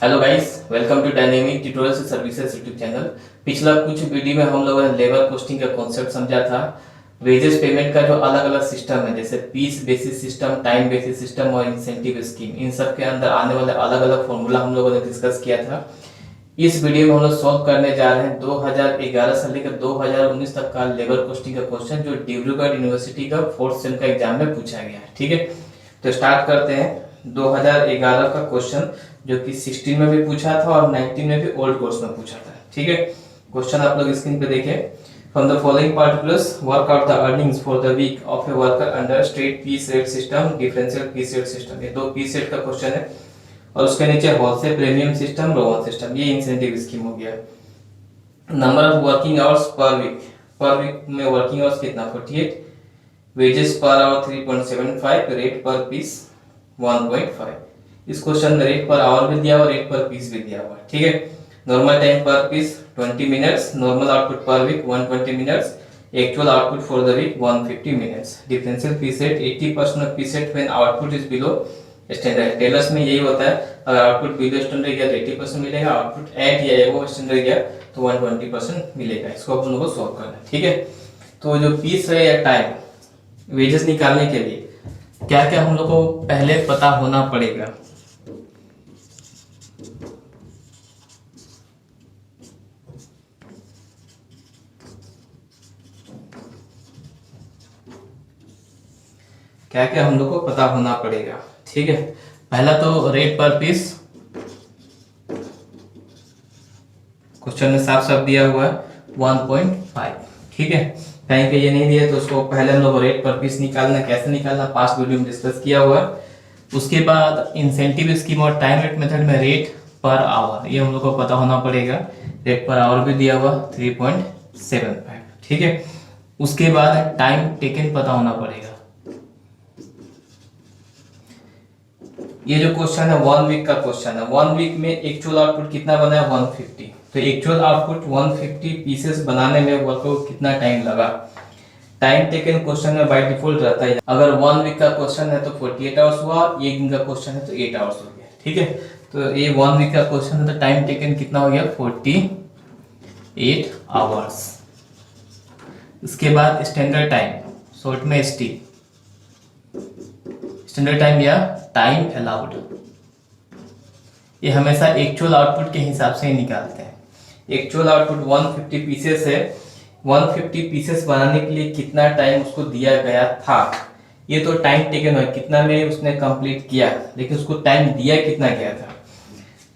Hello guys, welcome to dynamic tutorial services YouTube channel. पिछला कुछ video में हम लोगों ने लेबर कॉस्टिंग का कॉन्सेप्ट समझा था। वेजेस पेमेंट का जो अलग अलग सिस्टम है, जैसे piece basis system, time basis system और इंसेंटिव स्कीम, इन सब के अंदर आने वाले अलग अलग फॉर्मूला हम लोगों ने डिस्कस किया था। इस वीडियो में हम लोग सॉल्व करने जा रहे हैं 2011 से लेकर 2019 तक का लेबर कॉस्टिंग का क्वेश्चन, जो डिब्रूगढ़ यूनिवर्सिटी का फोर्थ सेम का एग्जाम में पूछा गया है। ठीक है, तो स्टार्ट करते हैं। 2011 का क्वेश्चन जो कि 16 में भी पूछा था और 19 में भी ओल्ड कोर्स में पूछा था। ठीक है, क्वेश्चन आप लोग स्क्रीन पे देखें। From the following particulars work out the earnings for the week of a worker under straight piece rate system, differential piece rate system. ये दो पीस रेट का क्वेश्चन है और उसके नीचे Halsey premium system, Rowan system, ये incentive scheme हो गया। Number of working hours per week में वर्किंग आवर्स कितना 48, wages per hour 3.75, rate per piece 1.5। इस क्वेश्चन में रेट पर आवर भी दिया हुआ, रेट पर पीस भी दिया हुआ। ठीक है, normal time per piece 20 minutes, normal output per week 120 minutes, actual output for the week 150 minutes. Differential piece rate 80% of piece rate when output is below standard. Taylor's में यही होता है, अगर आउटपुट बिलो स्टैंडर्ड गया तो 80% मिलेगा, output at या above standard गया तो 120% मिलेगा। इसको अपन लोगों को सॉल्व करना है। ठीक है, तो जो पीस है या टाइम वेजेस निकालने के लिए क्या क्या हम लोग को पहले पता होना पड़ेगा। क्या क्या हम लोग को पता होना पड़ेगा। ठीक है, पहला तो रेट पर पीस, क्वेश्चन में साफ साफ दिया हुआ है 1.5। ठीक है, कहीं पे ये नहीं दिया तो उसको पहले हम लोग रेट पर पीस निकालना, कैसे निकालना पास्ट वीडियो में डिस्कस किया हुआ है। उसके बाद इंसेंटिव स्कीम और टाइम रेट मेथड में रेट पर आवर, ये हम लोग को पता होना पड़ेगा। रेट पर आवर भी दिया हुआ 3.75। ठीक है, उसके बाद टाइम टेकन पता होना पड़ेगा। ये जो क्वेश्चन है 1 वीक का क्वेश्चन है। 1 वीक में एक्चुअल आउटपुट कितना बना है 150, तो एक्चुअल आउटपुट 150 पीसेस बनाने में वर्कर को कितना टाइम लगा। टाइम टेकन क्वेश्चन में बाय डिफॉल्ट रहता है, अगर 1 वीक का क्वेश्चन है तो 48 आवर्स हुआ, एक दिन का क्वेश्चन है तो 8 आवर्स हो गया। ठीक है, तो ये 1 वीक का क्वेश्चन है तो टाइम टेकन कितना हो गया 48 आवर्स। इसके बाद स्टैंडर्ड टाइम, शॉर्ट में ST, स्टैंडर्ड टाइम या टाइम अलाउड, ये हमेशा एक्चुअल आउटपुट के हिसाब से ही निकालते हैं। एक्चुअल आउटपुट 150 पीसेस है, 150 पीसेस बनाने के लिए कितना टाइम उसको दिया गया था, ये तो टाइम टेकन है कितना में उसने कंप्लीट किया, लेकिन उसको टाइम दिया कितना गया था।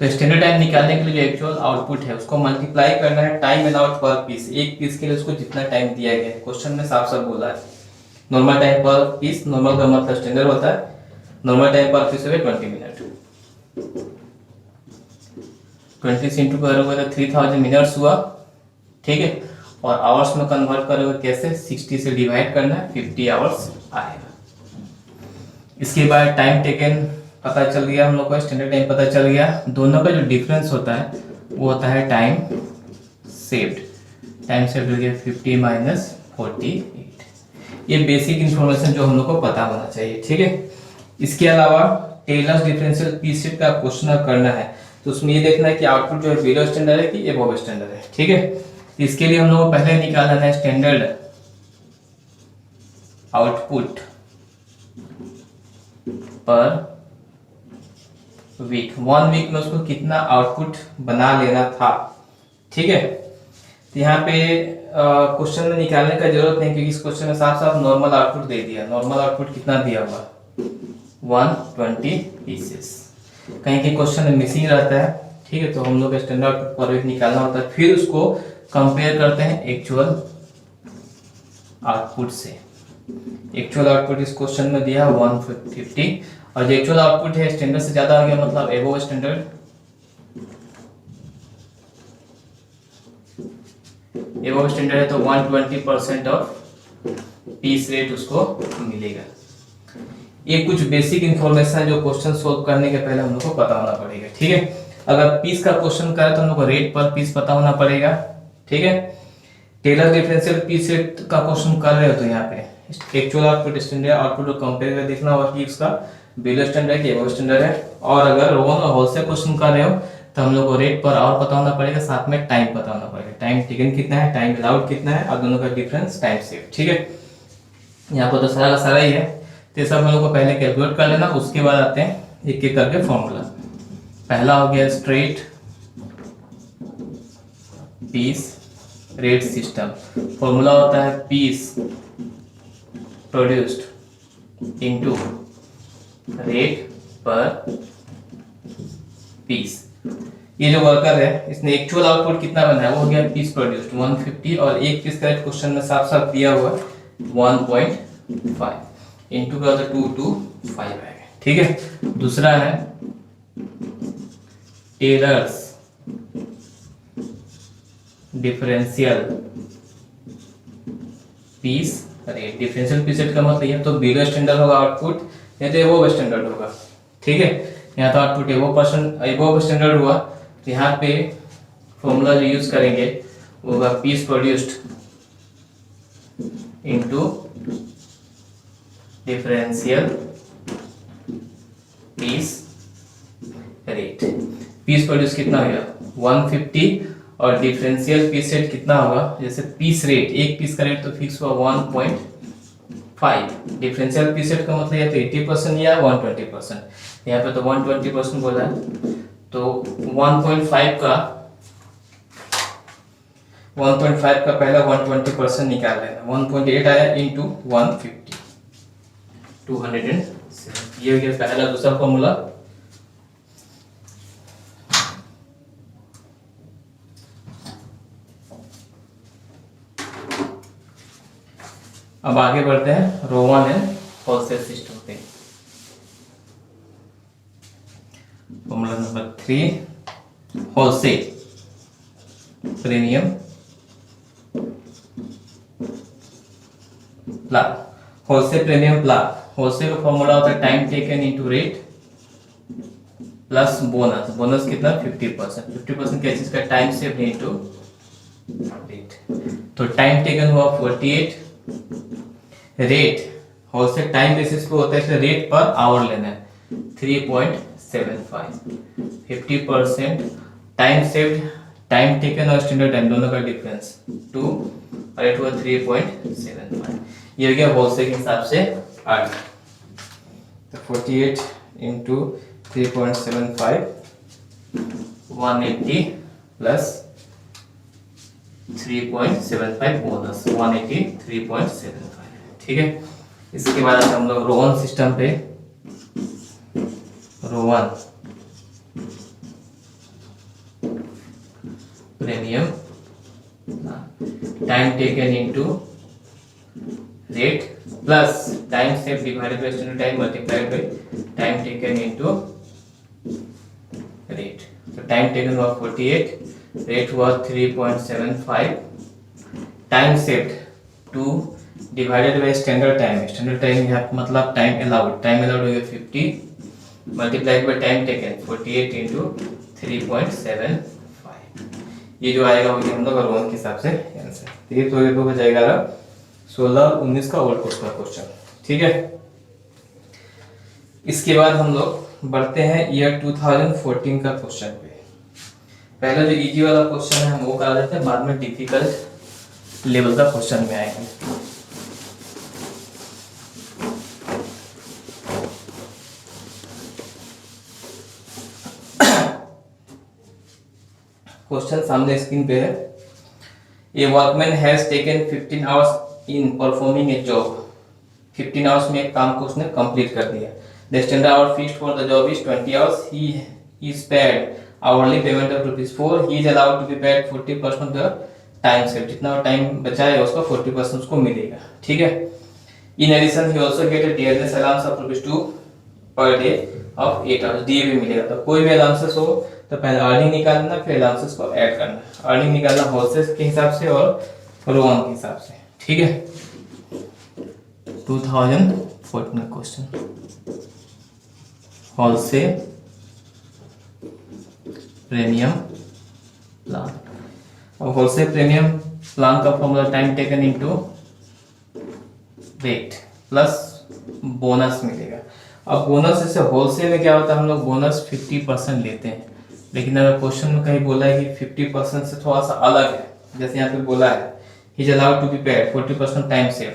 तो स्टैंडर्ड टाइम निकालने के लिए जो एक्चुअल आउटपुट है उसको मल्टीप्लाई करना है टाइम अलाउड पर पीस, एक पीस के लिए उसको जितना टाइम दिया गया है। क्वेश्चन में साफ साफ बोला है normal time per piece, normal का मतलब स्टैंडर्ड होता है, नॉर्मल टाइम पर पीस है 20 मिनट, 20 से इंटू करोगे तो 3000 मिनट्स हुआ। ठीक है, और आवर्स में कन्वर्ट करोगे कैसे, 60 से डिवाइड करना है, 50 आवर्स आएगा। इसके बाद टाइम टेकन पता चल गया हम लोग को, स्टैंडर्ड टाइम पता चल गया। दोनों का जो डिफरेंस होता है वो होता है टाइम सेव्ड। टाइम सेव्ड हो गया 50 माइनस 48। ये बेसिक इंफॉर्मेशन जो हम लोग को पता होना चाहिए। ठीक है, इसके अलावा टेलर्स डिफरेंशियल पीस रेट का क्वेश्चन करना है तो उसमें ये देखना है कि आउटपुट जो है बिलो स्टैंडर्ड है कि अबव स्टैंडर्ड है। ठीक है, इसके लिए हम लोग को पहले निकालना है standard output per week. 1 week में उसको कितना आउटपुट बना लेना था। ठीक है, तो यहाँ पे क्वेश्चन में निकालने का जरूरत नहीं, क्योंकि इस क्वेश्चन में साफ साफ नॉर्मल आउटपुट दे दिया। नॉर्मल आउटपुट कितना दिया हुआ 120 पीसेस, कहीं के क्वेश्चन में मिसिंग रहता है। ठीक है, तो हम लोग स्टैंडर्ड आउटपुट पर वीक निकालना होता है, फिर उसको कंपेयर करते हैं एक्चुअल आउटपुट से। एक्चुअल आउटपुट इस क्वेश्चन में दिया 150, और जो एक्चुअल आउटपुट है स्टैंडर्ड से ज्यादा आ गया, मतलब एबव स्टैंडर्ड। एबव स्टैंडर्ड है तो 120% ऑफ पीस रेट उसको मिलेगा। ये कुछ बेसिक इंफॉर्मेशन जो क्वेश्चन सोल्व करने के पहले हम लोग को पता होना पड़ेगा। ठीक है, अगर पीस का क्वेश्चन करे तो हम लोग को रेट पर पीस पता होना पड़ेगा। ठीक है, टेलर डिफरेंशियल पीस रेट का क्वेश्चन कर रहे हो तो यहाँ पे एक्चुअल आउटपुट स्टैंडर्ड आउटपुट को कंपेयर कर देखना होगा कि उसका बिलो स्टैंडर्ड है कि एबव स्टैंडर्ड है। और अगर रोवन और होलसेल क्वेश्चन कर रहे हो तो हम लोग को रेट पर आवर पता होना पड़ेगा, साथ में टाइम पता होना पड़ेगा, टाइम टेकन कितना है, टाइम अलाउड कितना है, और दोनों का डिफरेंस टाइम सेव। ठीक है, यहाँ पर तो सारा का सारा ही है, तो ये सब हम लोग को पहले कैलकुलेट कर लेना, उसके बाद आते हैं एक एक करके फॉर्मूला। पहला हो गया straight piece rate system. Formula होता है piece produced into rate per piece. ये जो वर्कर है इसने एक्चुअल आउटपुट कितना बनाया, वो हो गया पीस प्रोड्यूस्ड 150, और एक पीस का क्वेश्चन में साफ साफ दिया हुआ 1.5 इंटू का 225 आएगा। ठीक है, दूसरा है Taylor's differential piece rate. Differential piece rate का मतलब ये तो बिलो स्टैंडर्ड होगा आउटपुट, या तो एबोव स्टैंडर्ड होगा। ठीक है, यहाँ तो आउटपुट एबोव स्टैंडर्ड हुआ, तो यहाँ पे फॉर्मूला जो यूज करेंगे वो होगा piece produced into differential piece rate. Piece produce कितना हो गया 150, और डिफरेंशियल पीस रेट कितना होगा, जैसे पीस रेट एक पीस का रेट तो फिक्स हुआ 1.5, डिफरेंशियल पीस रेट का मतलब या तो 80% या 120%, यहाँ पे तो 120% बोला है, तो 1.5 का पहला 120% निकाल लेना, 1.8 आया इंटू 150 207। ये हो गया पहला। दूसरा फॉर्मूला अब आगे बढ़ते हैं रो 1 एंड होलसेल सिस्टम पे। Formula number 3 wholesale premium plan. Wholesale premium plan, wholesale का फॉर्मूला होता है time taken into rate plus bonus. Bonus कितना 50%, 50% क्या चीज का, टाइम सेव इनटू रेट। तो टाइम टेकन हुआ 48, रेट होलसेल टाइम बेसिस पे होता है इसलिए रेट पर आवर लेना है 3.75, 50% टाइम सेव्ड, टाइम टेकन और स्टैंडर्ड टाइम दोनों का डिफरेंस 2, और रेट हुआ 3.75। ये हो गया होलसेल के हिसाब से आगे। तो 48 इंटू 3.75 180 प्लस 3.75 बोनस 183.75। ठीक है, इसके बाद हम लोग रो 1 सिस्टम पे। रो 1 premium time taken into rate plus time save divided by standard time multiplied by time taken into rate. तो टाइम टेकन हुआ 48, रेट हुआ 3.75, time saved 2 divided by standard time. Standard time यहाँ मतलब टाइम अलाउड हो गया 50 multiplied by time taken 48 into 3.75। ये जो आएगा वो हम लोग रोहन के हिसाब से आंसर। तो ये तो हो जाएगा 16-19 का ओल्ड कोर्स का क्वेश्चन। ठीक है, इसके बाद हम लोग बढ़ते हैं ईयर 2014 का क्वेश्चन पे। पहले जो इजी वाला क्वेश्चन है हम वो करा देते हैं, बाद में डिफिकल्ट लेवल का क्वेश्चन में आएंगे। क्वेश्चन सामने स्क्रीन पे है। A workman has taken 15 hours in performing a job. 15 hours में एक काम को उसने कंप्लीट कर दिया। The standard hour fixed for the job is 20 hours. He is paid hourly payment of ₹4। He is allowed to be paid 40% of the time save. जितना time बचा है उसका 40% उसको मिलेगा। ठीक है, in addition he also get a dearness allowance of ₹2 per day of 8 hours. DA भी मिलेगा। तो कोई भी अलाउंसेस हो तो पहले अर्निंग निकालना, फिर अलाउंसेस को ऐड करना। अर्निंग निकालना होलसेल के हिसाब से और रो 1 के हिसाब से। ठीक है, 2014 क्वेश्चन होलसेल प्रीमियम प्लान। और होलसेल प्रीमियम प्लान का formula time taken into rate plus bonus मिलेगा। अब बोनस जैसे होलसेल में क्या होता है, हम लोग बोनस 50% लेते हैं। लेकिन अगर क्वेश्चन में कहीं बोला है कि 50% से थोड़ा सा अलग है, जैसे यहाँ पे बोला है he is allowed to be paid 40% time saved,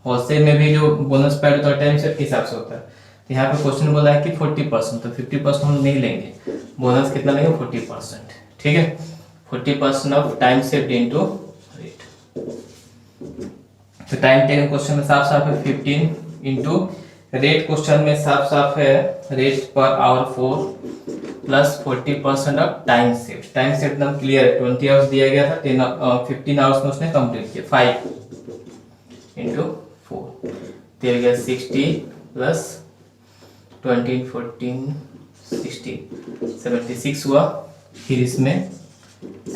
wholesale में भी जो बोनस पेड होता है टाइम सेव के हिसाब से होता है, तो यहाँ पे क्वेश्चन बोला है कि 40%, तो 50% हम नहीं लेंगे, बोनस कितना लेंगे 40%, ठीक है। 40% of time saved into rate, तो टाइम टेकन क्वेश्चन में साफ साफ है 15 इंटू रेट, क्वेश्चन में साफ साफ है rate per our 4 plus 40% of time save. Time save एकदम क्लियर है, 20 आवर्स दिया गया था, 15 आवर्स में उसने कंप्लीट किया। 5 इंटू 4 दिया गया 60 प्लस 20 14 60 76 हुआ। फिर इसमें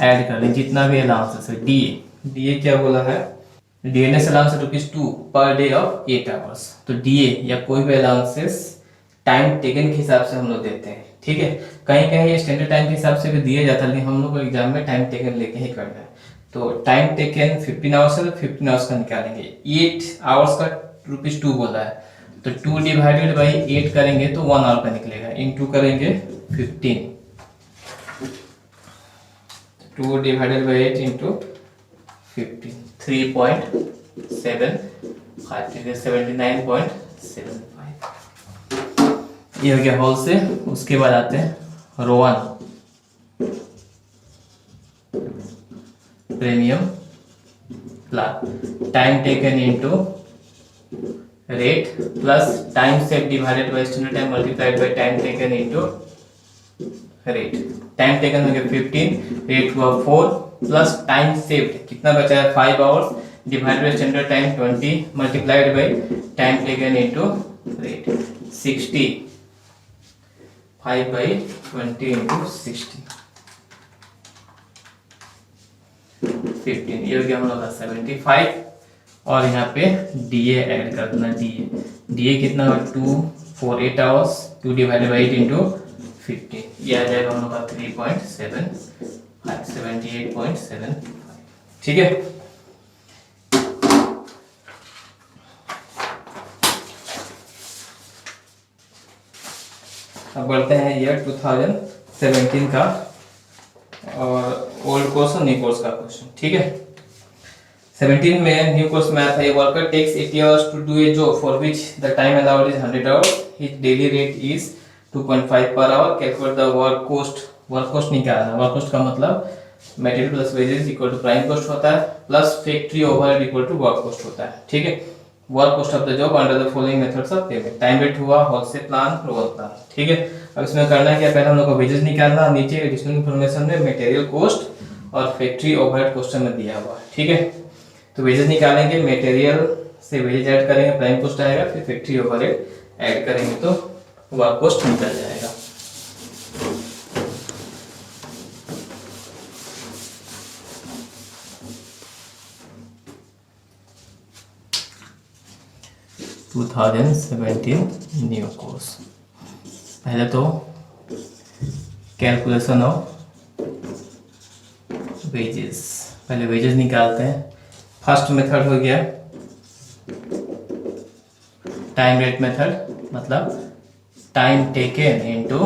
ऐड कर लें जितना भी अलाउंस है। डीए क्या बोला है, DNS allowance ₹2 per day of 8 hours. तो डीए या कोई भी अलाउंसेस टाइम टेकन के हिसाब से हम लोग देते हैं, ठीक है। कहीं कहीं स्टैंडर्ड टाइम के हिसाब से भी दिया जाता है, लेकिन हम लोग को एग्जाम में टाइम टेकन लेके ही करना है। तो टाइम टेकन 15 आवर्स है तो 15 आवर्स का निकालेंगे। 8 आवर्स का ₹2 बोला है, तो 2 डिवाइडेड बाई 8 करेंगे तो 1 आवर का निकलेगा, इनटू करेंगे 15, 2 डिवाइडेड बाई 8 इंटू 15, 3.75, 79.75, ये हो गया होल से। उसके बाद आते हैं रो 1 premium plan, time taken into rate plus time save divided by standard time multiplied by time taken into rate. Time taken हो गया 15, रेट हुआ 4 प्लस टाइम सेव्ड कितना बचा है 5 hours divided by standard time 20 multiplied by time taken into rate. 60, 5 by 20 into 60, 15, ये हो गया हम लोग का 75। और यहाँ पे डीए ऐड कर देना। डीए कितना होगा 2 for 8 hours, 2 divided by 8 into 15, ये आ जाएगा हम लोग का 3.75, 78.75, ठीक है। अब बढ़ते हैं ईयर 2017 का और ओल्ड कोर्स और न्यू कोर्स का क्वेश्चन, ठीक है। 17 में न्यू कोर्स में आया था, a worker takes 80 hours to do a job for which the time allowed is 100 hours, his daily rate is 2.5 per hour, calculate the work cost. Work cost निकालना, work cost का मतलब material plus wages equal to prime cost होता है, plus factory overhead equal to work cost होता है, ठीक है। Work cost of the job under the following methods of payment. Time rate हुआ, होलसेल प्लान, रोल प्लान, ठीक है। अब इसमें करना है क्या, पहले हम लोग को वेजेस निकालना, नीचे एडिशनल इन्फॉर्मेशन में मटेरियल कॉस्ट और फैक्ट्री ओवरहेड क्वेश्चन में दिया हुआ है, ठीक है। तो वेजेस निकालेंगे, मटेरियल से वेजेस ऐड करेंगे, प्राइम कॉस्ट आएगा, फिर फैक्ट्री ओवरहेड ऐड करेंगे तो वर्क कॉस्ट निकल जाएगा। न्यू कोर्स, पहले तो कैलकुलेशन ऑफ वेजेस, पहले वेजेस निकालते हैं। फर्स्ट मेथड हो गया टाइम रेट मेथड, मतलब टाइम टेकन इनटू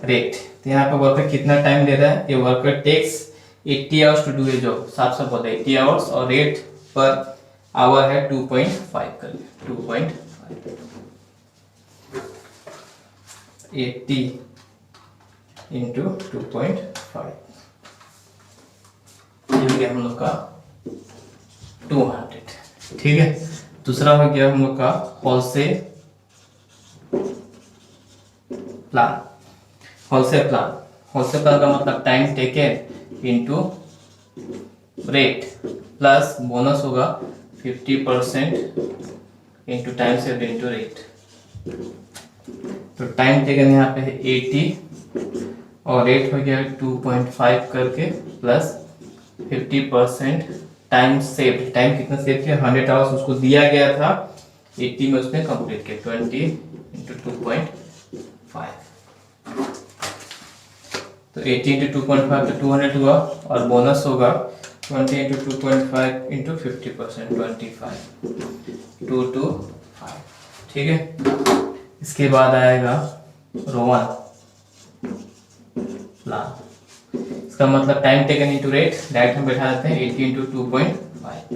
रेट। तो यहाँ पे वर्कर कितना टाइम ले रहा है, ये worker takes 80 hours to do a job, साफ साफ बोलते हैं 80 आवर्स, और रेट पर आवर है 2.5 कर लिया, 2.5, 80 इंटू 2.5, ये हो गया हम लोग का 200, ठीक है। दूसरा हो गया हम लोग का wholesale plan. Wholesale plan, wholesale plan का मतलब time taken into rate plus bonus होगा 50% into time saved into rate. तो टाइम टेकन यहाँ पे है 80 और रेट हो गया 2.5 करके प्लस 50% टाइम सेव्ड। टाइम कितना सेव किया 100 आवर्स उसको दिया गया था, 80 में उसने कंप्लीट किया, 20 इंटू 2.5, तो 80 इंटू 2.5 तो 200 हुआ, और बोनस होगा 20 इंटू 2.5 इंटू 50%, 25, 225, ठीक है। इसके बाद आएगा रो 1 प्लान। इसका मतलब time taken into rate, direct हम बैठा देते हैं 80 इंटू 2.5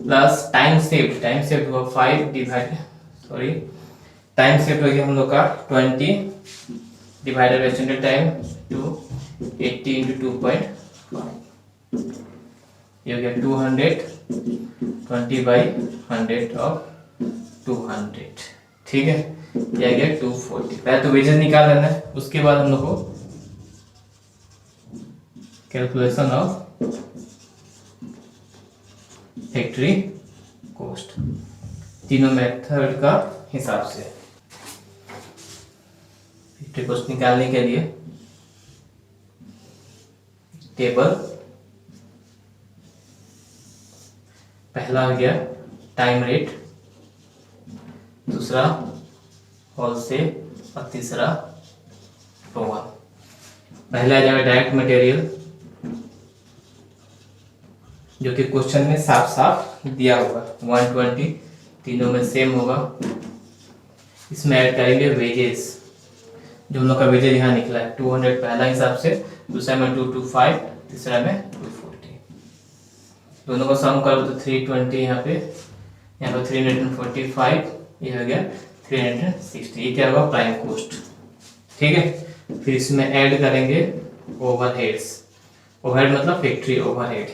प्लस टाइम सेव्ड हुआ 5 डिवाइड टाइम सेव्ड हो गया हम लोग का 20 divided by standard time to 80 into 2.5, ये हो गया 220 बाई 100 ऑफ 200, ठीक है, ये आ गया 240। पहले तो वेजेस निकाल लेना है, उसके बाद हम लोग को कैलकुलेशन ऑफ फैक्ट्री कॉस्ट, तीनों मेथड का हिसाब से फैक्ट्री कॉस्ट निकालने के लिए टेबल, पहला हो गया टाइम रेट, दूसरा होलसेल और तीसरा रोवन। पहला आ जाएगा डायरेक्ट मटेरियल, जो कि क्वेश्चन में साफ साफ दिया होगा 120, तीनों में सेम होगा। इसमें ऐड करेंगे वेजेस, जो हम लोग का वेजेस यहाँ निकला है 200 पहला हिसाब से, दूसरा में 225, तीसरा में 240, दोनों को सम करो तो 320, यहाँ पे 345, ये हो गया 360, ये क्या होगा प्राइम कॉस्ट, ठीक है। फिर इसमें ऐड करेंगे ओवरहेड्स, ओवरहेड मतलब फैक्ट्री ओवरहेड,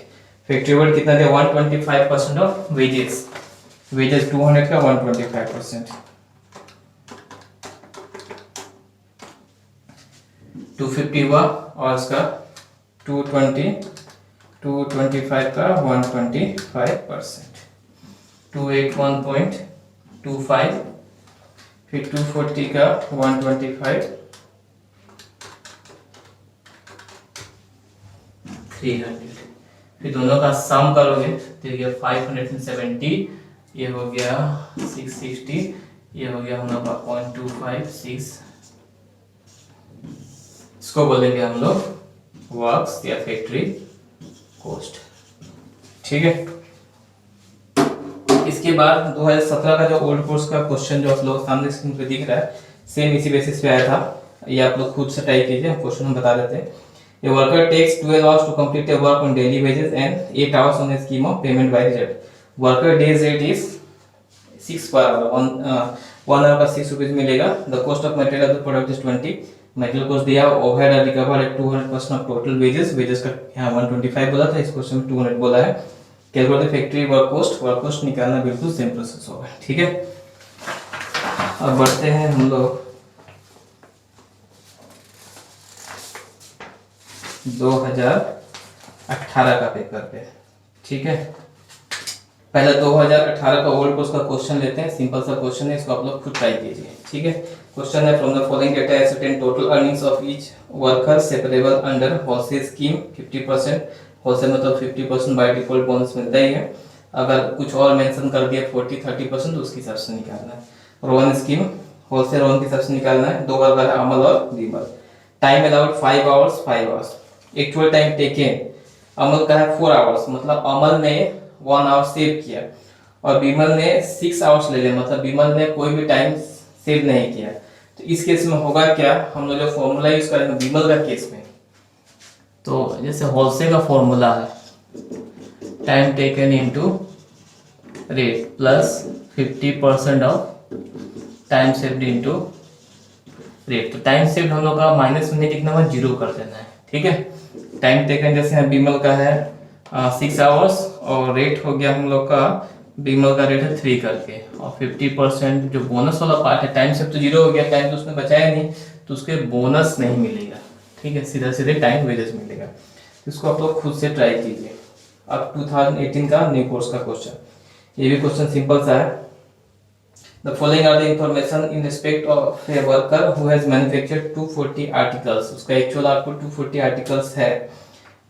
फैक्ट्री ओवरहेड कितना दिया 125% ऑफ वेजेस, वेजेस 200 का 125%, 250 हुआ और इसका 225 का 125%, 281.25, फिर 240 का 125, 300, फिर दोनों का सम करोगे तो ये 570, ये हो गया 660, ये हो गया हम लोग का 0.256, इसको बोलेंगे हम लोग वर्क्स या फैक्ट्री कॉस्ट, ठीक है। इसके बाद 2017 का जो ओल्ड कोर्स का क्वेश्चन जो आप लोग सामने स्क्रीन पे दिख रहा है, सेम इसी बेसिस पे आया था, ये आप लोग खुद से टाइप कीजिए, क्वेश्चन हम बता देते हैं। A worker takes 12 hours to complete a work on daily wages and 8 hours on a scheme of payment by result. Worker days rate is 6 per hour, 1 hour का 6 रुपीज मिलेगा। The cost of material of the product is 20, material cost दिया, overhead are recovered at 200% of total wages, wages का यहाँ 125 बोला था, इस question में 200 बोला है। कैलकुलेट फैक्ट्री वर्क कॉस्ट निकालना बिल्कुल सेम प्रोसेस होगा, ठीक है। अब बढ़ते हैं हम लोग 2018 का पेपर पे, ठीक है। पहले 2018 का ओल्ड कोर्स का क्वेश्चन लेते हैं, सिंपल सा क्वेश्चन है, इसको आप लोग खुद ट्राई कीजिए, ठीक है। क्वेश्चन है from the following data ascertain total earnings of each worker separable under wholesale scheme 50%, wholesale मतलब 50% बाय डिफॉल्ट बोनस मिलता ही है, अगर कुछ और मेंशन कर दिया 40-30% तो उसके हिसाब से निकालना है। रोवन स्कीम, होलसेल रोवन के हिसाब से निकालना है। दो वर्कर है अमल और Bimal. Time allowed 5 hours, actual time taken Amal का है 4 आवर्स, मतलब अमल ने 1 आवर सेव किया और बीमल ने 6 आवर्स ले लिया, मतलब बीमल ने कोई भी टाइम सेव नहीं किया। तो इस केस में होगा क्या, हम लोग जो फॉर्मूला यूज करेंगे बीमल का केस में, तो जैसे होलसेल का फॉर्मूला है time taken into rate plus 50% of time saved into rate. तो टाइम सेव्ड हम लोग का माइनस में लिखना है, 0 कर देना है, ठीक है। टाइम टेकन जैसे बीमल का है 6 आवर्स और रेट हो गया हम लोग का, बीमल का रेट है 3 करके, और 50% जो बोनस वाला पार्ट है, टाइम सेव तो 0 हो गया, टाइम तो उसने बचाया नहीं तो उसके बोनस नहीं मिलेगा, ठीक है, सीधा सीधे टाइम वेजेस मिलेगा। तो इसको आप लोग खुद से ट्राई कीजिए। अब 2018 का न्यू कोर्स का क्वेश्चन, ये भी क्वेश्चन सिंपल सा है। The following are the information in respect of a worker who has manufactured 240 articles. उसका एक्चुअल आउटपुट 240 आर्टिकल्स है।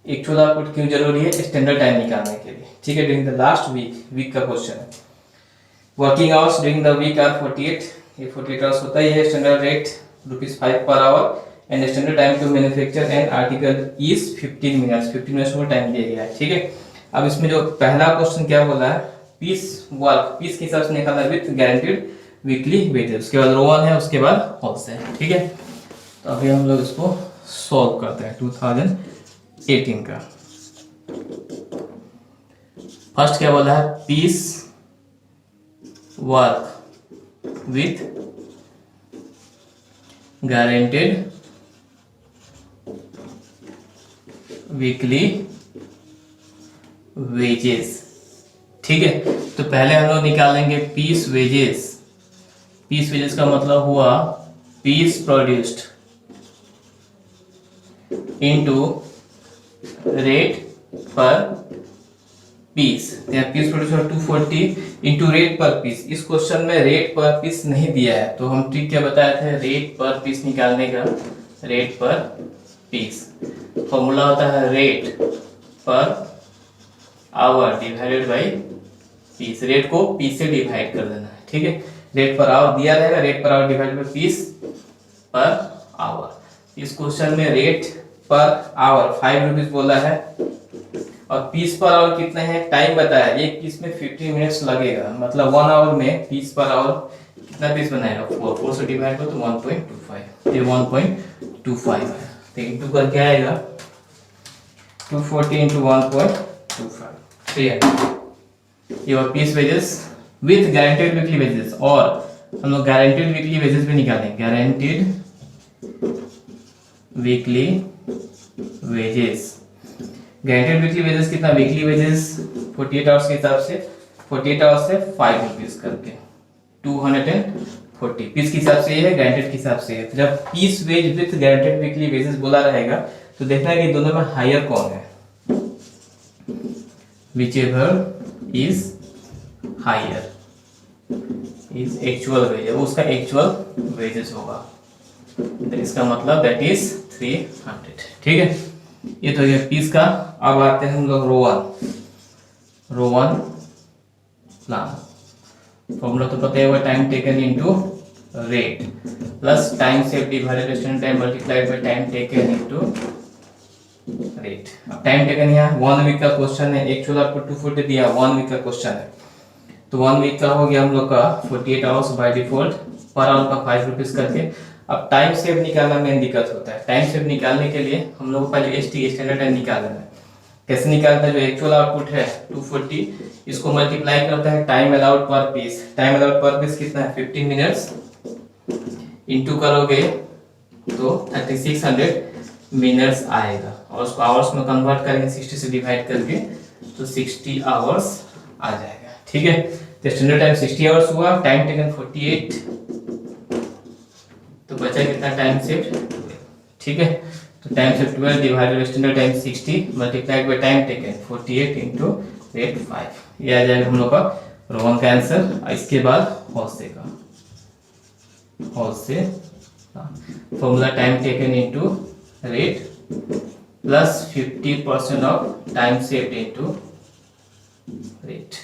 एक्चुअल आउटपुट क्यों जरूरी है, स्टैंडर्ड टाइम निकालने के लिए, ठीक है। ड्यूरिंग द लास्ट वीक का क्वेश्चन है। Working hours during the week are 48, ये 48 आवर्स होता ही है। Standard rate ₹5 per hour and standard time to manufacture an article is 15 minutes, 15 minutes को टाइम दिया गया है, ठीक है। अब इसमें जो पहला क्वेश्चन क्या बोला है, पीस के हिसाब से निकालना है विद गारंटीड वीकली वेजेस। उसके बाद रोवन है, उसके बाद होलसेल, ठीक है। तो अभी हम लोग इसको सॉल्व करते हैं 2018 का। फर्स्ट क्या बोला है, piece work with guaranteed weekly wages. ठीक है, तो पहले हम लोग निकालेंगे पीस वेजेस। पीस वेजेस का मतलब हुआ piece produced into rate per piece. Piece produced 240 into rate per piece. इस क्वेश्चन में रेट पर पीस नहीं दिया है, तो हम ट्रिक क्या बताए थे, रेट पर पीस निकालने का। रेट पर पीस फॉर्मूला होता है rate per hour divided by piece. Rate को पीस से डिवाइड कर देना है। ठीक है, रेट पर आवर दिया रहेगा, rate per hour divided by piece per hour. इस क्वेश्चन में रेट पर आवर 5 रुपीज बोला है और पीस पर आवर कितना है, टाइम बताया। एक पीस में 50 मिनट्स लगेगा, मतलब 1 आवर में पीस पर आवर कितना पीस बनाएगा, 4 से डिवाइड करो तो 1.25, ये 1.25 है। तो इंटू करके आएगा 240 इंटू 1.25। ठीक है, ये piece wages with guaranteed weekly wages. और हम लोग गारंटेड वीकली वेजेस भी निकालेंगे। Guaranteed weekly wages, guaranteed weekly wages कितना, वीकली वेजेस 48 आवर्स के हिसाब से 48 आवर्स से 5 रुपीज करके 240। पीस के हिसाब से ये है, गारंटेड के हिसाब से है। जब piece wage with guaranteed weekly wages बोला रहेगा तो देखना है कि दोनों में हायर कौन है। whichever is higher is actual wages, वो उसका एक्चुअल वेजेस होगा। तो इसका मतलब दैट इज 300। ठीक है, ये तो ये पीस का। अब आते हैं हम लोग रो वन प्लान। फॉर्मूला तो पता है, time taken into rate plus time save divided standard time multiplied by time taken into rate. अब टाइम टेकन यहाँ 1 वीक का क्वेश्चन है, एक्चुअल आपको 240 दिया, 1 वीक का क्वेश्चन है, तो 1 वीक का हो गया हम लोग का 48 hours by default, per hour का 5 रुपीज करके। अब टाइम सेव निकालना में दिक्कत होता है। टाइम सेव निकालने के लिए हम लोग को पहले एसटी स्टैंडर्ड टाइम निकालना है। कैसे निकालता है, जो एक्चुअल आउटपुट है 240, इसको मल्टीप्लाई करता है टाइम अलाउड पर पीस। टाइम अलाउड पर पीस कितना है, 15 मिनट्स, इंटू करोगे तो 3600 मिनट्स आएगा, और उसको आवर्स में कन्वर्ट करेंगे 60 से डिवाइड करके तो 60 आवर्स आ जाएगा। ठीक है, तो स्टैंडर्ड टाइम 60 आवर्स हुआ, टाइम टेकन 48, तो बचा कितना टाइम सेव्ड। ठीक है, तो time saved 12 divided standard time 60 multiplied by time taken 48 into rate 5। ये आ जाएगा हम लोग का रो 1 का आंसर। इसके बाद हौसे का, Halsey formula time taken into rate plus 50% of time saved into rate.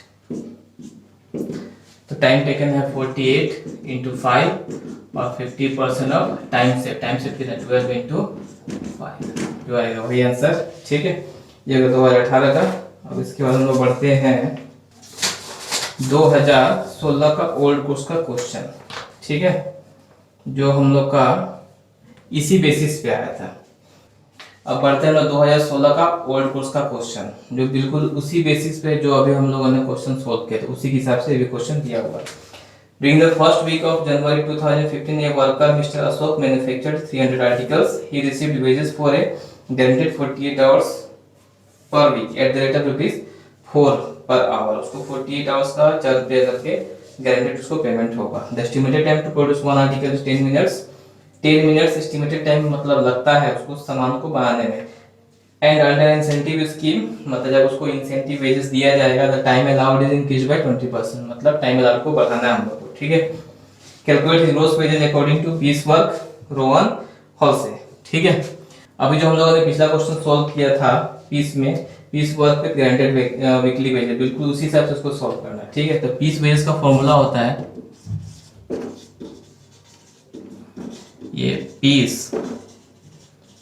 तो टाइम टेकन है 48 इंटू 5 और 50% ऑफ टाइम सेव कितना 12 इंटू 5, जो आएगा वही आंसर। ठीक है, ये 2018 का। अब इसके बाद हम लोग बढ़ते हैं 2016 का ओल्ड कोर्स का क्वेश्चन। ठीक है, जो हम लोग का इसी बेसिस पे आया था। अब बढ़ते हैं 2016 का ओल्ड कोर्स का क्वेश्चन, जो बिल्कुल उसी बेसिस पे जो अभी हम लोगों ने क्वेश्चन सॉल्व किया था, उसी के हिसाब से भी क्वेश्चन दिया हुआ है। During the first week of January 2015, a worker, Mr. Ashok, manufactured 300 articles. He received wages for a guaranteed 48 hours per week at the rate of rupees 4 per hour. उसको 48 hours का 4 रुपये करके guaranteed उसको payment होगा। The estimated time to produce one article is 10 minutes. 10 minutes estimated time मतलब लगता है उसको सामान को बनाने में। एंड अंडर इंसेंटिव स्कीम, मतलब जब उसको इंसेंटिव वेजेस दिया जाएगा, the time allowed is increase by 20%, मतलब टाइम अलाउड को बढ़ाना है हम लोग को। ठीक है, calculate his gross wages according to piece work row 1 hall. ठीक है, अभी जो हम लोगों ने पिछला क्वेश्चन सॉल्व किया था पीस में, piece work with guaranteed weekly wages, बिल्कुल उसी हिसाब से उसको सॉल्व करना है। ठीक है, तो पीस वेजेस का फॉर्मूला होता है ये piece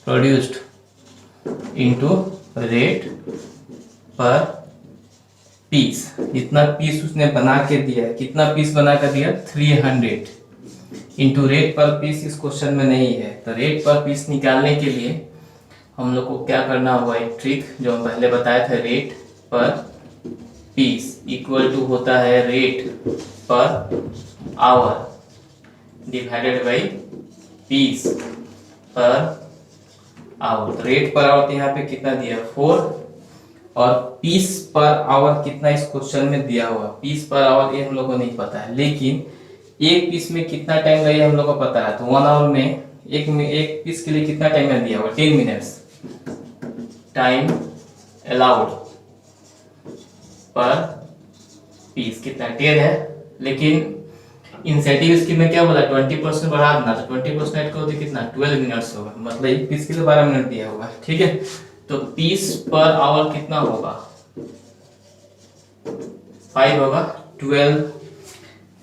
produced into rate per piece. इतना पीस उसने बना के दिया है, कितना पीस बना कर दिया 300। इंटू रेट पर पीस इस क्वेश्चन में नहीं है। तो रेट पर पीस निकालने के लिए हम लोग को क्या करना होगा, एक ट्रिक जो हम पहले बताए थे, rate per piece equal to होता है rate per hour divided by piece per hour. Rate per hour यहाँ पे कितना दिया, 4, और पीस पर आवर कितना इस क्वेश्चन में दिया हुआ, पीस पर आवर ये हम लोग को नहीं पता है, लेकिन एक पीस में कितना टाइम लगे हम लोग को पता है। तो 1 आवर में एक पीस के लिए कितना टाइम दिया हुआ, 10 मिनट्स टाइम अलाउड पर पीस कितना 10 है। लेकिन इंसेंटिव स्कीम में क्या बोला, 20% बढ़ा देना, तो 20% ऐड करो तो कितना 12 मिनट्स होगा, मतलब एक पीस के लिए 12 मिनट दिया होगा। ठीक है, तो पीस पर आवर कितना होगा, 5 होगा, 12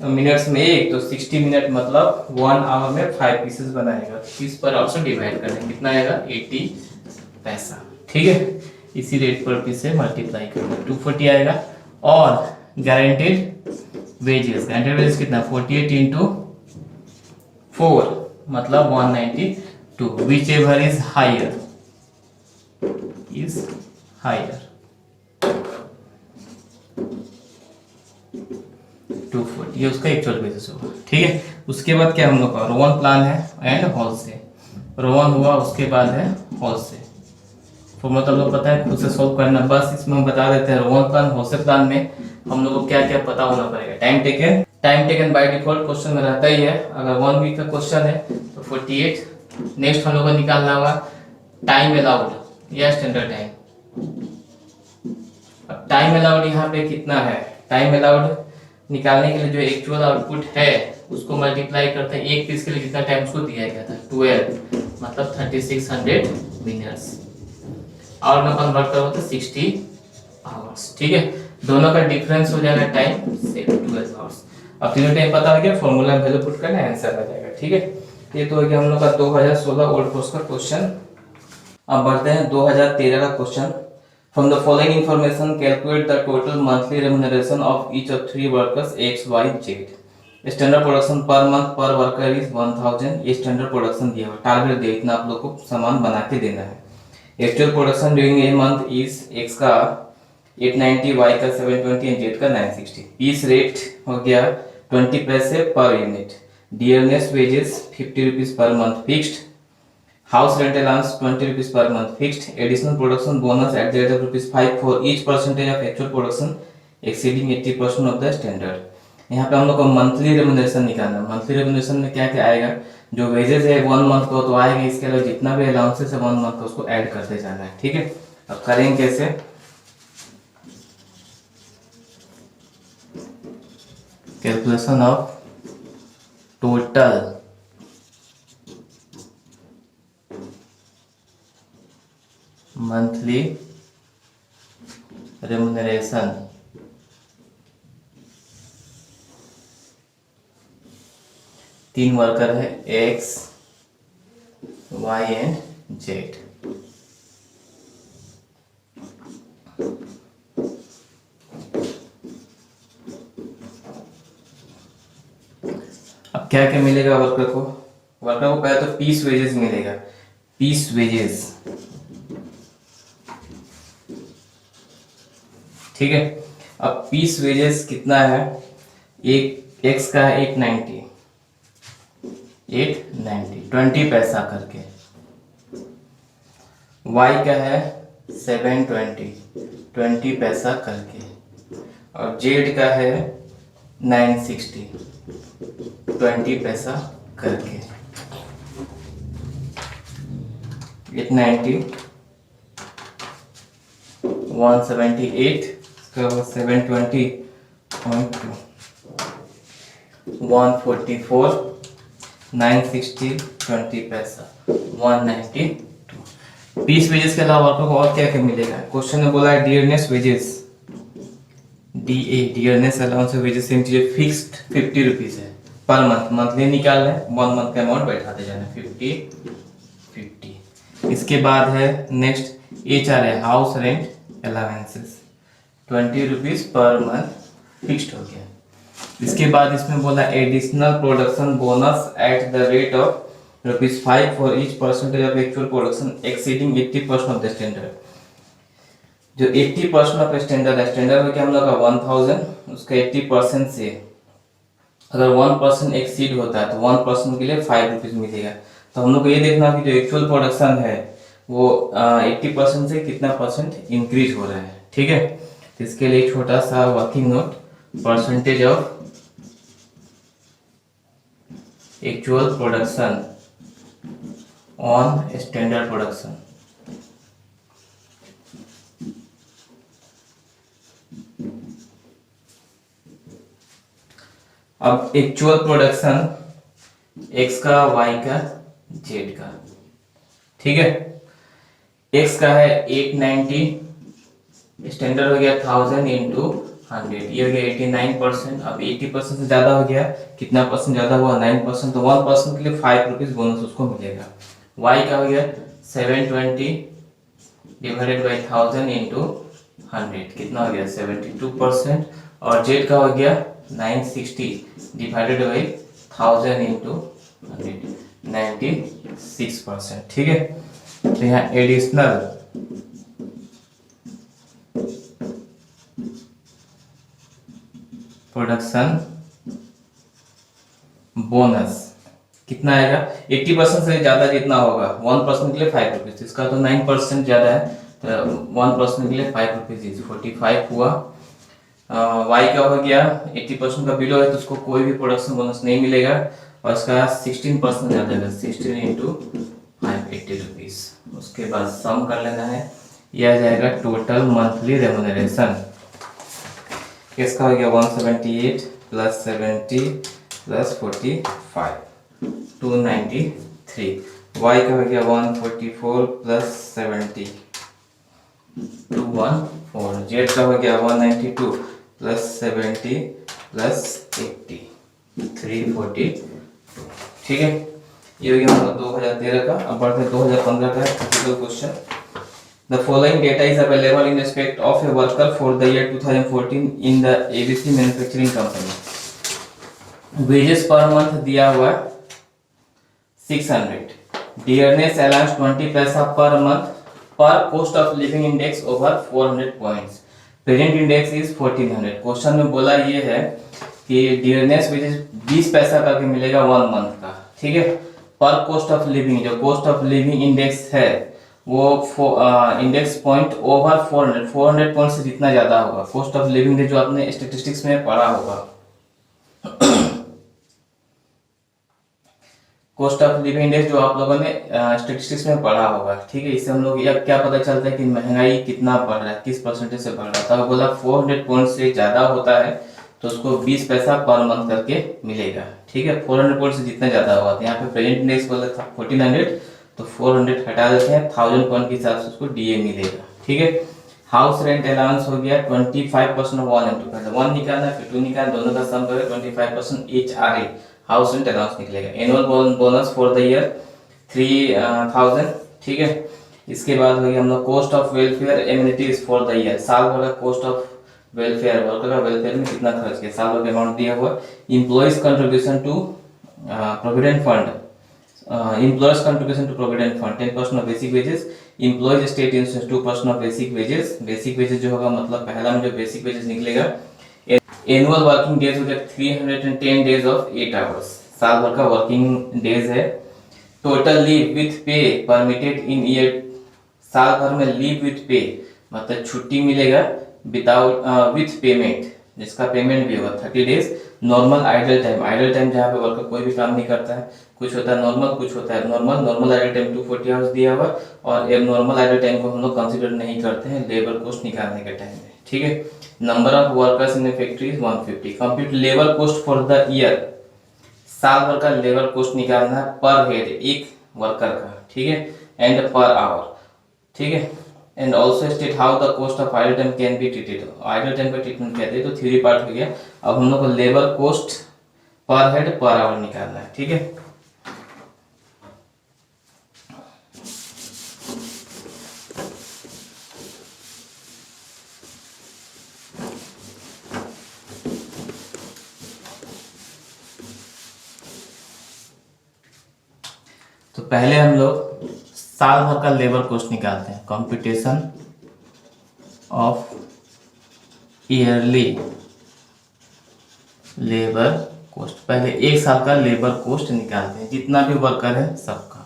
मिनट्स में एक, तो 60 मिनट, मतलब 1 आवर में 5 पीसेस बनाएगा। पीस पर आवर से डिवाइड करें कितना आएगा, 80 पैसा। ठीक है, इसी रेट पर पीस से मल्टीप्लाई करना, 240 आएगा। और गारंटेड वेजेस कितना, 48 इंटू 4 मतलब 192, विच एवर इज हायर 240, ये उसका एक्चुअल बेसिस होगा। ठीक है, उसके बाद क्या हम लोग का रो 1 प्लान है एंड हॉल से, रो 1 हुआ, उसके बाद है हॉल से। फॉर्मूला तो लोग पता है, खुद से सॉल्व करना, बस इसमें हम बता देते हैं। रो 1 प्लान हॉल से प्लान में हम लोग को क्या क्या पता होना पड़ेगा। Time taken by default question में रहता ही है, अगर 1 वीक का क्वेश्चन है तो 48। नेक्स्ट हम लोग को निकालना होगा टाइम अलाउड या स्टैंडर्ड टाइम। अब टाइम अलाउड यहाँ पे कितना है, टाइम अलाउड निकालने के लिए जो एक्चुअल आउटपुट है उसको मल्टीप्लाई करते हैं, एक पीस के लिए कितना टाइम उसको दिया गया था, 12, मतलब 3600 मिनट्स, और में कन्वर्ट करो तो 60 आवर्स। ठीक है, दोनों का डिफरेंस हो जाएगा टाइम से 12 आवर्स। अब तीनों टाइम पता हो गया, फॉर्मूला में वैल्यू पुट करना, आंसर आ जाएगा। ठीक है, ये तो हो गया हम लोग का 2016 ओल्ड कोर्स का क्वेश्चन। अब बढ़ते हैं 2013 का question. From the following information calculate the total monthly remuneration of each of 3 workers X Y Z. Standard production per month per worker is 1000। ये स्टैंडर्ड प्रोडक्शन दिया हुआ, टारगेट दे इतना आप लोग को सामान बना के देना है। Actual production during a month is x का 890, वाई का 720 एंड जेड का 960। पीस रेट हो गया 20 पैसे per unit. Dearness wages 50 rupees per month fixed. House rent allowance 20 rupees per month fixed. Additional production bonus at the rate of ₹5 for each percentage of actual production exceeding 80% of the standard. यहाँ पे हम लोग को monthly remuneration निकालना है। Monthly remuneration में क्या क्या आएगा, जो वेजेस है 1 मंथ को तो आएगा, इसके अलावा जितना भी अलाउंसेस है 1 मंथ को उसको ऐड करते जाना है। ठीक है, अब करेंगे कैसे, calculation of total monthly remuneration तीन वर्कर है एक्स वाई एंड जेड। अब क्या क्या मिलेगा वर्कर को, पहले तो पीस वेजेस मिलेगा, पीस वेजेस। ठीक है, अब पीस वेजेस कितना है, एक एक्स का है 890 20 पैसा करके, वाई का है 720 20 पैसा करके, और जेड का है 960 20 पैसा करके। 890 178 720.2 144 960 20 पैसा 192। पीस वेजेस के अलावा आपको और क्या क्या मिलेगा, क्वेश्चन में बोला है dearness wages, dearness allowance wages same चीज, फिक्स्ड 50 रुपीज है पर मंथ, मंथली निकाल रहे हैं, 1 मंथ का अमाउंट बैठाते जाना 50। इसके बाद है नेक्स्ट एचआर है, house rent allowances 20 rupees per month fixed हो गया। इसके बाद इसमें बोला additional production bonus at the rate of ₹5 for each percentage of actual production exceeding 80% of the standard. जो 80% ऑफ स्टैंडर्ड है, स्टैंडर्ड में क्या हम लोग का 1000, उसका 80% से अगर 1% एक्सीड होता है तो 1% के लिए ₹5 मिलेगा। तो हम लोग को ये देखना कि जो एक्चुअल प्रोडक्शन है वो 80% से कितना परसेंट इंक्रीज हो रहा है। ठीक है, तो इसके लिए छोटा सा working note, percentage of actual production on standard production. अब एक्चुअल प्रोडक्शन x का, y का, z का। ठीक है, x का है 890, स्टैंडर्ड हो गया 1000 इंटू 100, ये हो गया 89%। अब 80% से ज्यादा हो गया, कितना परसेंट ज्यादा हुआ? 9%। तो 1% के लिए ₹5 बोनस उसको मिलेगा। y का हो गया 720 डिवाइडेड बाई 1000 इंटू 100, कितना हो गया? 72%। और z का हो गया 960 डिवाइडेड बाई 1000 इंटू 100, 96%। ठीक है, तो यहाँ एडिशनल प्रोडक्शन बोनस कितना आएगा? 80% से ज्यादा जितना होगा, 1% के लिए ₹5, इसका तो 9% ज्यादा है, तो 1% के लिए ₹5 45 हुआ। y का हो गया 80% का बिलो है तो उसको कोई भी प्रोडक्शन बोनस नहीं मिलेगा, और इसका 16% ज्यादा है, 16 इंटू 5 ₹80। उसके बाद सम कर लेना है, यह आ जाएगा टोटल मंथली रेमुनरेशन। इसका हो गया 178 प्लस 70 प्लस 45 293। y का हो गया 144 प्लस 70 214। z का हो गया 192 प्लस 70 प्लस 80 342। ठीक है, ये हो गया हमारा 2013 का। अब बढ़ते हैं 2015 का practical question. The following data is available in respect of a worker for the year 2014 in the ABC Manufacturing Company. Wages per month दिया हुआ 600, डियरनेस अलाउंस 20 पैसा पर मंथ पर cost of living index over 400 points, present index is 1400। Question में बोला ये है कि डियरनेस वेजेस 20 पैसा करके मिलेगा 1 मंथ का। ठीक है, पर कॉस्ट ऑफ लिविंग, जो कॉस्ट ऑफ लिविंग इंडेक्स है वो इंडेक्स पॉइंट ओवर 400 पॉइंट से जितना ज्यादा होगा। कॉस्ट ऑफ लिविंग जो आपने स्टैटिस्टिक्स में पढ़ा होगा, कॉस्ट ऑफ लिविंग इंडेक्स जो आप लोगों ने स्टैटिस्टिक्स में पढ़ा होगा। ठीक है, इससे हम लोग यह क्या पता चलता है कि महंगाई कितना बढ़ रहा है, किस परसेंटेज से बढ़ रहा है। तो बोला 400 पॉइंट से ज्यादा होता है तो उसको 20 पैसा पर मंथ करके मिलेगा। ठीक है, 400 पॉइंट से जितना ज्यादा होगा, तो यहाँ पे प्रेजेंट इंडेक्स बोला था 1400, तो 400 हटा देते हैं, 1000 पॉइंट के हिसाब से उसको डीए मिलेगा। ठीक है, हाउस रेंट अलाउंस हो गया 25% ऑफ 1 एंड 2, पहले 1 निकालना फिर 2 निकालना, दोनों का सम करें 25% HRA हाउस रेंट अलाउंस निकलेगा। Annual bonus for the year 3000। ठीक है, इसके बाद हो गया हम लोग cost of welfare amenities for the year, साल भर का कॉस्ट ऑफ वेलफेयर, वर्कर का वेलफेयर में कितना खर्च किया, साल भर का अमाउंट दिया हुआ। Employees contribution to provident fund, employees contribution to provident fund 10% of basic wages, employees state insurance 2% of basic wages। basic wages जो होगा मतलब पहला में जो basic wages निकलेगा, annual working days हो गया 310 days of 8 hours, साल भर का वर्किंग डेज है। टोटल लीव विथ पे परमिटेड इन ईयर, साल भर में लीव विथ पे मतलब छुट्टी मिलेगा विदाउट विथ पेमेंट, जिसका पेमेंट भी होगा 30 days. Normal idle time, idle time जहाँ पे वर्कर कोई भी काम नहीं करता है, कुछ होता है नॉर्मल, कुछ होता है normal. Normal idle time 240 hours दिया हुआ, और एब नॉर्मल आइडल टाइम को हम लोग कंसीडर नहीं करते हैं लेबर कॉस्ट निकालने के टाइम में। ठीक है, number of workers in factory 150। Compute labour cost for the year, साल भर का लेबर कॉस्ट निकालना है पर हेड एक वर्कर का। ठीक है, एंड पर आवर। ठीक है, and also state how the cost of idle time can be treated, idle time का ट्रीटमेंट कहते हैं। तो थ्योरी पार्ट हो गया। अब हम लोग को labour cost per head per hour निकालना है। ठीक है, पहले हम लोग साल भर का लेबर कॉस्ट निकालते हैं, computation of yearly labour cost. पहले एक साल का लेबर कॉस्ट निकालते हैं, जितना भी वर्कर है सबका,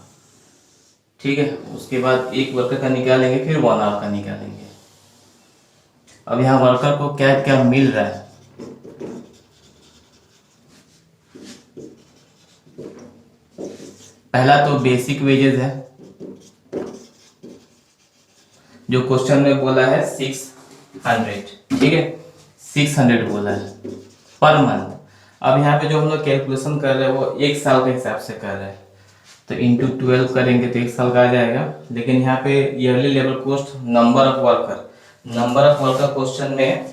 ठीक है। उसके बाद एक वर्कर का निकालेंगे, फिर 1 आवर का निकालेंगे। अब यहाँ वर्कर को क्या क्या मिल रहा है, पहला तो बेसिक वेजेस है, जो क्वेश्चन में बोला है 600, ठीक है, 600 बोला है पर मंथ। अब यहाँ पे जो हम लोग कैलकुलेशन कर रहे हैं वो एक साल के हिसाब से कर रहे हैं, तो इंटू 12 करेंगे तो एक साल का आ जाएगा। लेकिन यहाँ पे yearly labour cost number of worker question में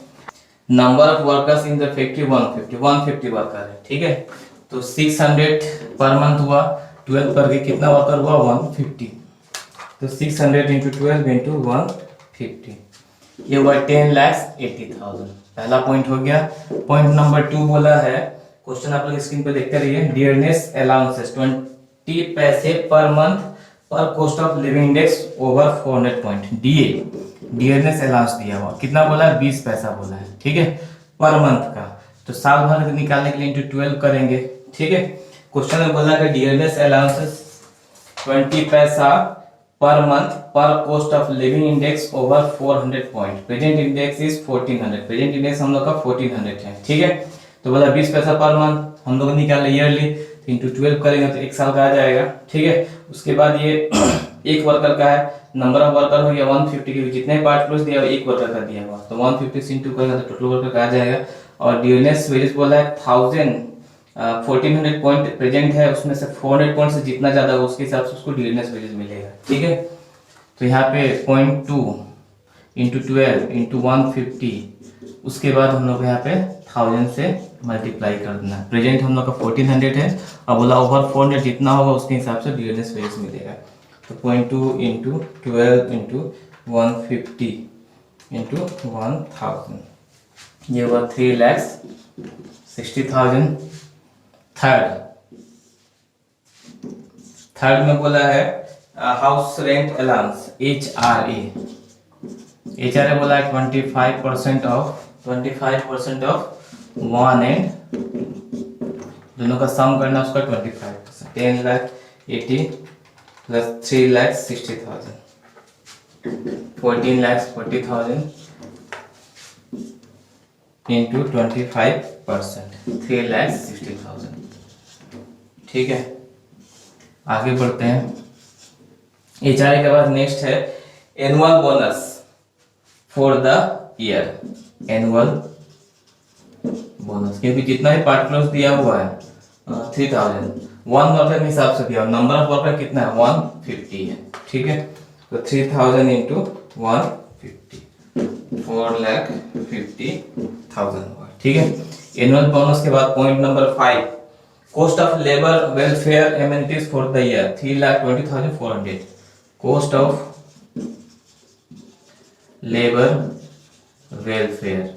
number of workers in the factory 150 worker है, ठीक है। तो 600 पर मंथ हुआ, 12 करके कितना वर्कर हुआ 150, तो 600 इंटू 12 इंटू 150, ये हुआ 10,80,000। पहला पॉइंट हो गया। पॉइंट नंबर 2 बोला है, क्वेश्चन आप लोग स्क्रीन पे देखते रहिए, डियरनेस अलाउंसेस 20 पैसे पर मंथ पर cost of living index over 400 point. Dearness allowance दिया हुआ कितना बोला है, 20 पैसा बोला है, ठीक है, पर मंथ का। तो साल भर निकालने के लिए इंटू 12 करेंगे, ठीक है। क्वेश्चन में बोला है डियरनेस अलाउंसेस 20 पैसा पर मंथ पर cost of living index over 400 point. Present index is 1400, present index हम लोग का 1400 है, ठीक है। तो बोला 20 पैसा पर मंथ हम लोग निकाले ईयरली, तो इंटू 12 करेंगे तो एक साल का आ जाएगा, ठीक है। उसके बाद ये एक वर्कर का है, नंबर ऑफ वर्कर हो गया 150 के, जितने पार्ट क्लोज दिया हुआ एक वर्कर का दिया हुआ, तो 150 से इंटू करेंगे तो टोटल वर्कर का आ जाएगा। और डियरनेस वेजेस बोला है 1400 पॉइंट प्रेजेंट है, उसमें से 400 पॉइंट से जितना ज्यादा हो उसके हिसाब से उसको डियरनेस वेजेस मिलेगा, ठीक है। तो यहाँ पे 0.2 इंटू 12 इंटू 150, उसके बाद हम लोग यहाँ पे 1000 से मल्टीप्लाई कर देना। प्रेजेंट हम लोग का 1400 है, अब बोला ओवर 400 जितना होगा उसके हिसाब से डियरनेस वेजेस मिलेगा। तो 0.2 इंटू 12 इंटू 150 इंटू 1000, ये हुआ 3,60,000। थर्ड में बोला है हाउस रेंट अलाउंस HRA बोला है 25% ऑफ 1 एंड दोनों का सम करना, उसका 25%, 10,80,000 प्लस 3,60,000, 14,40,000 इंटू 25%, 3,60,000, ठीक है। आगे बढ़ते हैं। HRA के बाद नेक्स्ट है annual bonus for the year, annual bonus, क्योंकि जितना भी पार्ट क्लोज दिया हुआ है 3,000 1 वर्कर के हिसाब से दिया, नंबर ऑफ वर्कर कितना है 150 है, ठीक है। तो 3,000 इंटू 150, 4,50,000 हुआ, ठीक है। एनुअल बोनस के बाद point number 5, cost of labour welfare amenities for the year 3,20,400, cost of labour welfare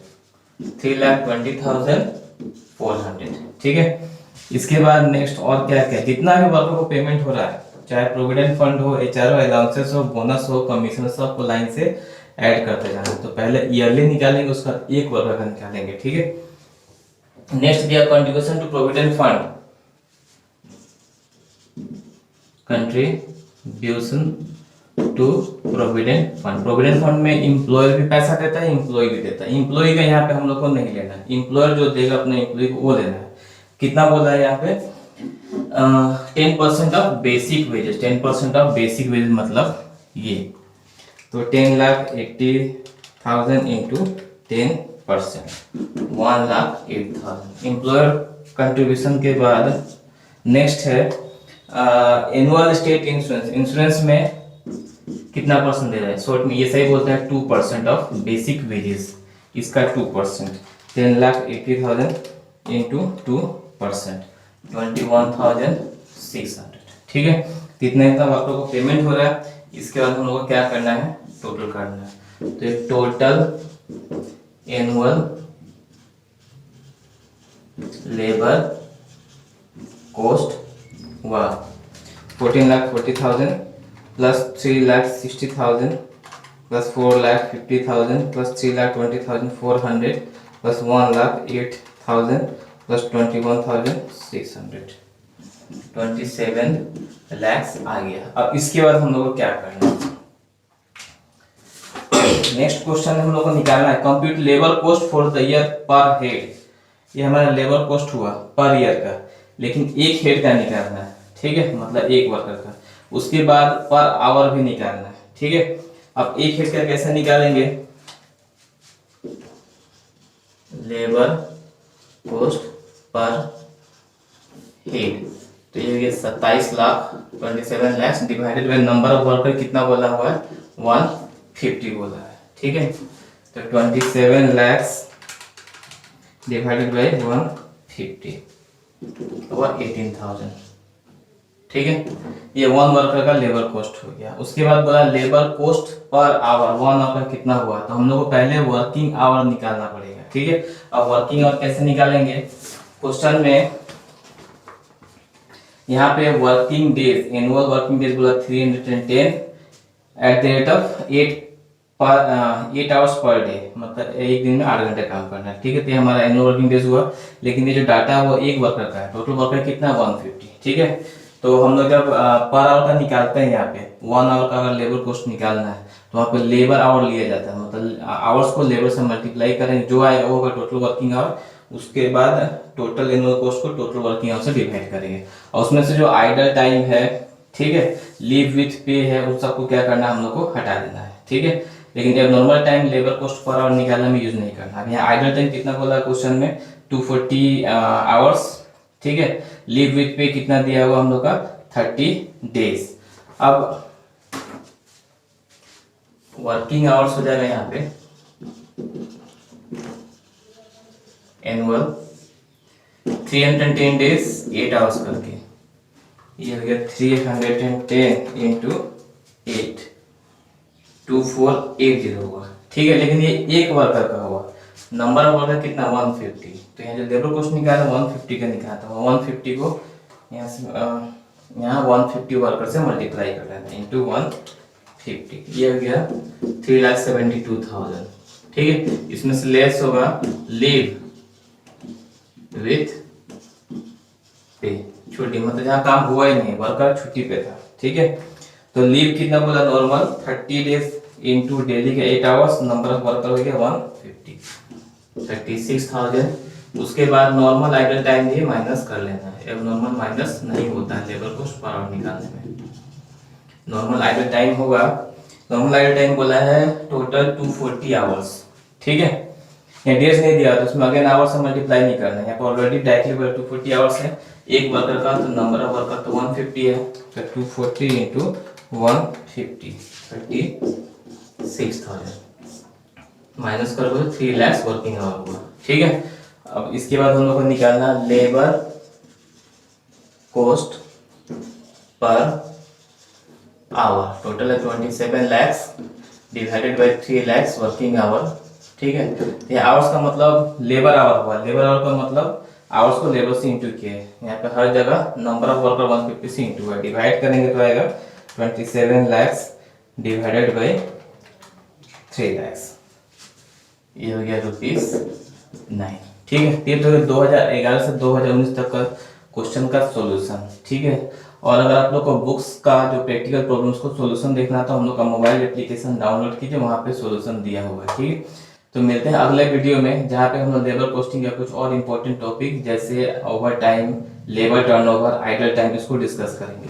3,20,400, ठीक है। इसके बाद नेक्स्ट और क्या क्या, जितना भी वर्कर को पेमेंट हो रहा है, चाहे प्रोविडेंट फंड हो, HRO अलाउंसेस हो, बोनस हो, कमीशन, सब लाइन से ऐड करते जाना। तो पहले ईयरली निकालेंगे, उसका एक वर्कर का निकालेंगे, ठीक है। नेक्स्ट दिया contribution to provident fund, contribution to provident fund. Provident fund में एम्प्लॉयर भी पैसा देता है, एम्प्लॉय भी देता है। एम्प्लॉय का यहाँ पे हम लोग को नहीं लेना है, एम्प्लॉयर जो देगा अपने एम्प्लॉय को वो देना है। कितना बोला है यहाँ पे 10% of basic wages, 10% of basic wages मतलब ये, तो 10,80,000 इंटू 10%, 1,08,000। एम्प्लॉयर कंट्रीब्यूशन के बाद नेक्स्ट है एनुअल स्टेट इंश्योरेंस। इंश्योरेंस में कितना परसेंट दे रहा है, शॉर्ट में ये सही बोलता है 2% ऑफ बेसिक वेजेस, इसका 2%, 10,80,000 इंटू 2%, 21,600, ठीक है। कितने का वर्कर को पेमेंट हो रहा है, इसके बाद हम लोग को क्या करना है, टोटल करना है। तो एक टोटल एनुअल लेबर कॉस्ट हुआ 14,40,000 plus 3,60,000 plus 4,50,000 plus 3,20,400 plus 1,08,000 plus 21,600 27 lakhs आ गया। अब इसके बाद हम लोग को क्या करना है, नेक्स्ट क्वेश्चन हम लोग को निकालना है compute labour cost for the year पर हेड। ये हमारा लेबर कॉस्ट हुआ पर ईयर का, लेकिन एक हेड का निकालना है, ठीक है, मतलब एक वर्कर का। उसके बाद पर आवर भी निकालना है, ठीक है। अब एक हेड का कैसे निकालेंगे, लेबर कॉस्ट पर हेड, तो ये 27 lakh divided by number of worker कितना बोला हुआ है, 150 बोला है, ठीक है। तो 27 लाख डिवाइडेड बाय 150 और 18,000, ठीक है। ये वन वर्कर का लेबर कॉस्ट हो गया। उसके बाद बोला labour cost per hour, one hour कितना हुआ, तो हम लोग को पहले वर्किंग आवर निकालना पड़ेगा, ठीक है। अब वर्किंग आवर कैसे निकालेंगे, क्वेश्चन में यहाँ पे working days, annual working days बोला 310 at the rate of 8 hours per day, मतलब एक दिन में 8 घंटे काम करना है, ठीक है। तो हमारा एनुअल वर्किंग डेज हुआ, लेकिन ये जो डाटा है वो एक वर्कर का है, टोटल वर्कर कितना 150, ठीक है। तो हम लोग जब पर आवर का निकालते हैं, यहाँ पे 1 आवर का अगर लेबर कॉस्ट निकालना है तो वहाँ पे लेबर आवर लिया जाता है, मतलब आवर्स को लेबर से मल्टीप्लाई करेंगे, जो आएगा वो होगा टोटल वर्किंग आवर। उसके बाद टोटल एनुअल कॉस्ट को टोटल वर्किंग आवर से डिवाइड करेंगे, और उसमें से जो आइडल टाइम है, ठीक है, लीव विथ पे है, उन सबको क्या करना है, हम लोग को हटा देना है, ठीक है। लेकिन जब normal time labour cost per hour निकालने में यूज नहीं करना। अब यहाँ आइडल टाइम कितना बोला क्वेश्चन में, 240 आवर्स, ठीक है। लीव विथ पे कितना दिया हुआ हम लोग का 30 डेज। अब वर्किंग आवर्स हो जाएगा यहाँ पे एनुअल 310 डेज 8 आवर्स करके, ये हो गया 310 इंटू 8 2480 होगा, ठीक है। लेकिन ये एक वर्कर का हुआ, नंबर ऑफ वर्कर कितना 150, तो यहाँ जो लेबर कॉस्ट निकाला 150 का निकाला, तो 150 को यहाँ से यहाँ 150 वर्कर से मल्टीप्लाई कर लेते हैं इंटू 150, ये हो गया 3,72,000, ठीक है। इसमें से लेस होगा लीव विथ पे, छुट्टी, मतलब जहाँ काम हुआ ही नहीं, वर्कर छुट्टी पे था, ठीक है। तो लीव कितना बोला नॉर्मल 30 डेज इंटू डेली के 8 आवर्स, नंबर ऑफ वर्कर हो गया 150, 36,000। उसके बाद नॉर्मल आइडल टाइम भी माइनस कर लेना है, अब नॉर्मल माइनस नहीं होता है लेबर कॉस्ट पर आवर निकालने में। नॉर्मल आइडल टाइम होगा, नॉर्मल आइडल टाइम बोला है टोटल 240 आवर्स, ठीक है। यहाँ डेज नहीं दिया तो उसमें अगेन आवर्स से मल्टीप्लाई नहीं करना है, यहाँ पर ऑलरेडी डायरेक्टली 240 आवर्स है एक वर्कर का, तो नंबर ऑफ वर्कर तो 150 है, तो 240 इंटू 150 36,000 माइनस करोगे 3 लाख वर्किंग आवर हुआ, ठीक है। अब इसके बाद हम लोग को निकालना labour cost per hour, total है 27 lakh divided by 3 lakh working hour, ठीक है। तो आवर्स का मतलब लेबर आवर हुआ, लेबर आवर का मतलब आवर्स को लेबर से इंटू किए, यहाँ पे हर जगह नंबर ऑफ वर्कर 150 से इंटू है, डिवाइड करेंगे तो आएगा 27 लाख डिवाइडेड बाय 3 लाख, ये हो गया ₹9, ठीक है। ये तो 2011 से 2019 तक का क्वेश्चन का सॉल्यूशन, ठीक है। और अगर आप लोग को बुक्स का जो प्रैक्टिकल प्रॉब्लम्स को सॉल्यूशन देखना है तो हम लोग का मोबाइल एप्लीकेशन डाउनलोड कीजिए, वहाँ पे सॉल्यूशन दिया हुआ है, ठीक है। तो मिलते हैं अगले वीडियो में, जहाँ पे हम लोग लेबर कॉस्टिंग या कुछ और इम्पोर्टेंट टॉपिक जैसे over time, labour turnover, idle time, इसको डिस्कस करेंगे।